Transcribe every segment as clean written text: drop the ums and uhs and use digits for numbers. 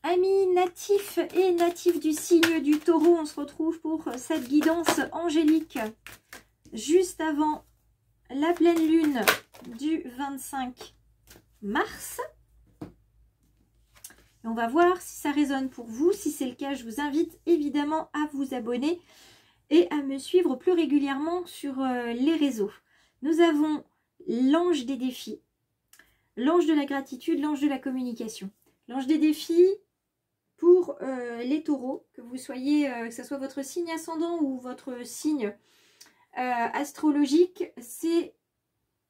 Amis natifs et natifs du signe du taureau, on se retrouve pour cette guidance angélique juste avant la pleine lune du 25 mars. Et on va voir si ça résonne pour vous. Si c'est le cas, je vous invite évidemment à vous abonner et à me suivre plus régulièrement sur les réseaux. Nous avons l'ange des défis, l'ange de la gratitude, l'ange de la communication. L'ange des défis pour les taureaux, que vous soyez, que ce soit votre signe ascendant ou votre signe astrologique, c'est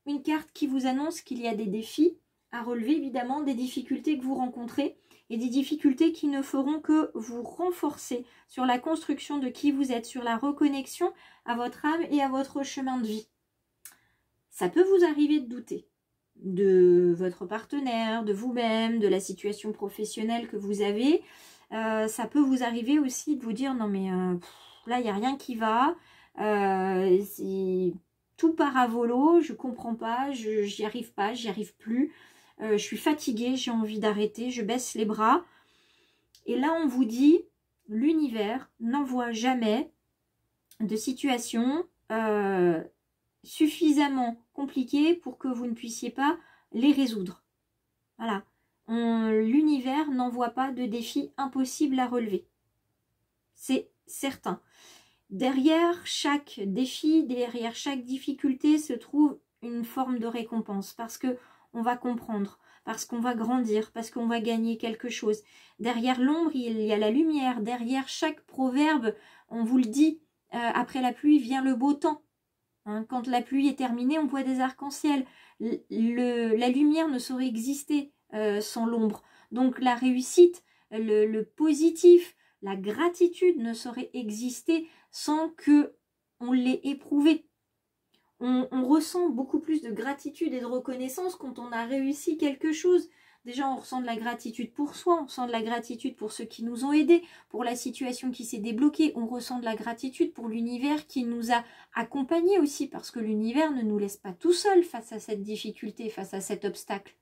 une carte qui vous annonce qu'il y a des défis à relever, évidemment, des difficultés que vous rencontrez et des difficultés qui ne feront que vous renforcer sur la construction de qui vous êtes, sur la reconnexion à votre âme et à votre chemin de vie. Ça peut vous arriver de douter de votre partenaire, de vous-même, de la situation professionnelle que vous avez. Ça peut vous arriver aussi de vous dire non mais là il n'y a rien qui va, tout part à volo, je comprends pas, j'y arrive pas, j'y arrive plus, je suis fatiguée, j'ai envie d'arrêter, je baisse les bras. Et là on vous dit, l'univers n'envoie jamais de situation suffisamment compliquées pour que vous ne puissiez pas les résoudre. Voilà. L'univers n'envoie pas de défis impossibles à relever. C'est certain. Derrière chaque défi, derrière chaque difficulté se trouve une forme de récompense parce que on va comprendre, parce qu'on va grandir, parce qu'on va gagner quelque chose. Derrière l'ombre, il y a la lumière. Derrière chaque proverbe, on vous le dit, après la pluie vient le beau temps. Hein, quand la pluie est terminée, on voit des arcs-en-ciel. La lumière ne saurait exister sans l'ombre. Donc la réussite, le positif, la gratitude ne saurait exister sans que on l'ait éprouvé. On ressent beaucoup plus de gratitude et de reconnaissance quand on a réussi quelque chose. Déjà, on ressent de la gratitude pour soi, on ressent de la gratitude pour ceux qui nous ont aidés, pour la situation qui s'est débloquée. On ressent de la gratitude pour l'univers qui nous a accompagnés aussi, parce que l'univers ne nous laisse pas tout seul face à cette difficulté, face à cet obstacle.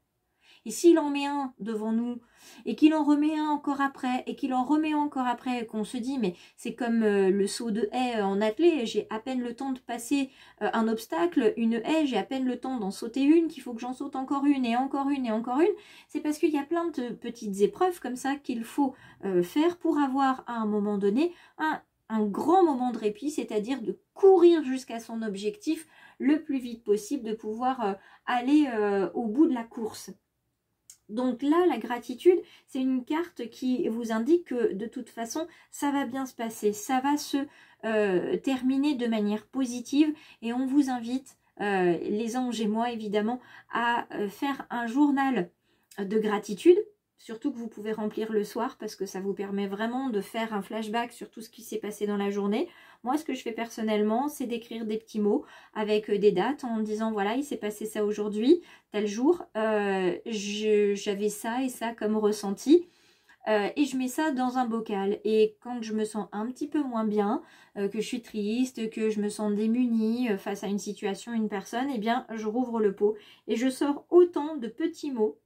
Et s'il en met un devant nous, et qu'il en remet un encore après, et qu'il en remet encore après, qu'on se dit, mais c'est comme le saut de haie en athlée, j'ai à peine le temps de passer un obstacle, une haie, j'ai à peine le temps d'en sauter une, qu'il faut que j'en saute encore une, et encore une, et encore une. C'est parce qu'il y a plein de petites épreuves comme ça qu'il faut faire pour avoir à un moment donné un grand moment de répit, c'est-à-dire de courir jusqu'à son objectif le plus vite possible, de pouvoir aller au bout de la course. Donc là, la gratitude, c'est une carte qui vous indique que de toute façon, ça va bien se passer. Ça va se terminer de manière positive et on vous invite, les anges et moi évidemment, à faire un journal de gratitude. Surtout que vous pouvez remplir le soir parce que ça vous permet vraiment de faire un flashback sur tout ce qui s'est passé dans la journée. Moi, ce que je fais personnellement, c'est d'écrire des petits mots avec des dates en disant voilà, il s'est passé ça aujourd'hui, tel jour, j'avais ça et ça comme ressenti. Et je mets ça dans un bocal. Et quand je me sens un petit peu moins bien, que je suis triste, que je me sens démunie face à une situation, une personne, eh bien, je rouvre le pot et je sors autant de petits mots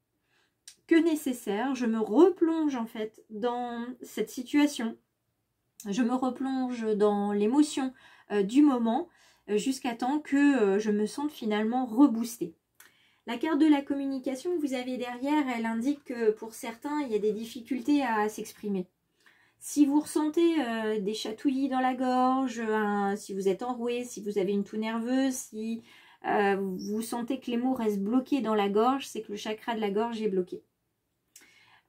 que nécessaire. Je me replonge en fait dans cette situation, je me replonge dans l'émotion du moment jusqu'à temps que je me sente finalement reboostée. La carte de la communication que vous avez derrière, elle indique que pour certains, il y a des difficultés à s'exprimer. Si vous ressentez des chatouillis dans la gorge, si vous êtes enroué, si vous avez une toux nerveuse, si vous sentez que les mots restent bloqués dans la gorge, c'est que le chakra de la gorge est bloqué.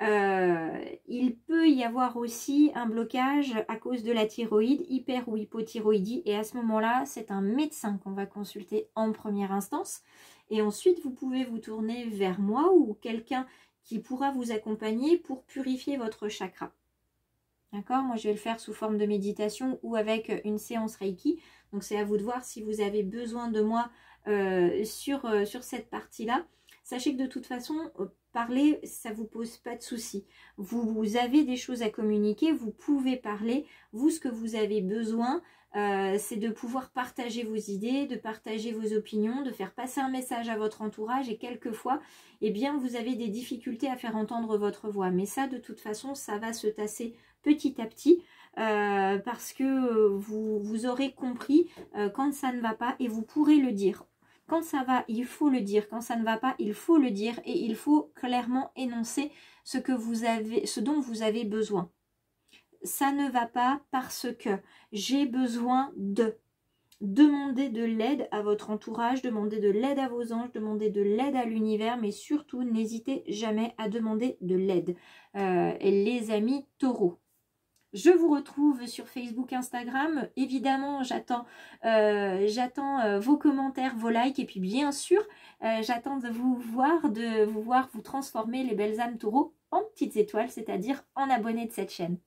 Il peut y avoir aussi un blocage à cause de la thyroïde, hyper ou hypothyroïdie, et à ce moment-là, c'est un médecin qu'on va consulter en première instance. Et ensuite, vous pouvez vous tourner vers moi ou quelqu'un qui pourra vous accompagner pour purifier votre chakra. D'accord? Moi, je vais le faire sous forme de méditation ou avec une séance Reiki. Donc, c'est à vous de voir si vous avez besoin de moi sur cette partie-là. sachez que de toute façon, parler, ça ne vous pose pas de soucis. Vous avez des choses à communiquer, vous pouvez parler. Vous, ce que vous avez besoin, c'est de pouvoir partager vos idées, de partager vos opinions, de faire passer un message à votre entourage et quelquefois, eh bien, vous avez des difficultés à faire entendre votre voix. Mais ça, de toute façon, ça va se tasser petit à petit parce que vous aurez compris quand ça ne va pas et vous pourrez le dire. Quand ça va, il faut le dire. Quand ça ne va pas, il faut le dire et il faut clairement énoncer ce dont vous avez besoin. Ça ne va pas parce que j'ai besoin de. Demandez de l'aide à votre entourage, demandez de l'aide à vos anges, demandez de l'aide à l'univers, mais surtout n'hésitez jamais à demander de l'aide. Les amis taureaux. Je vous retrouve sur Facebook, Instagram. Évidemment, j'attends vos commentaires, vos likes. Et puis bien sûr, j'attends de vous voir vous transformer les belles âmes taureaux en petites étoiles, c'est-à-dire en abonnés de cette chaîne.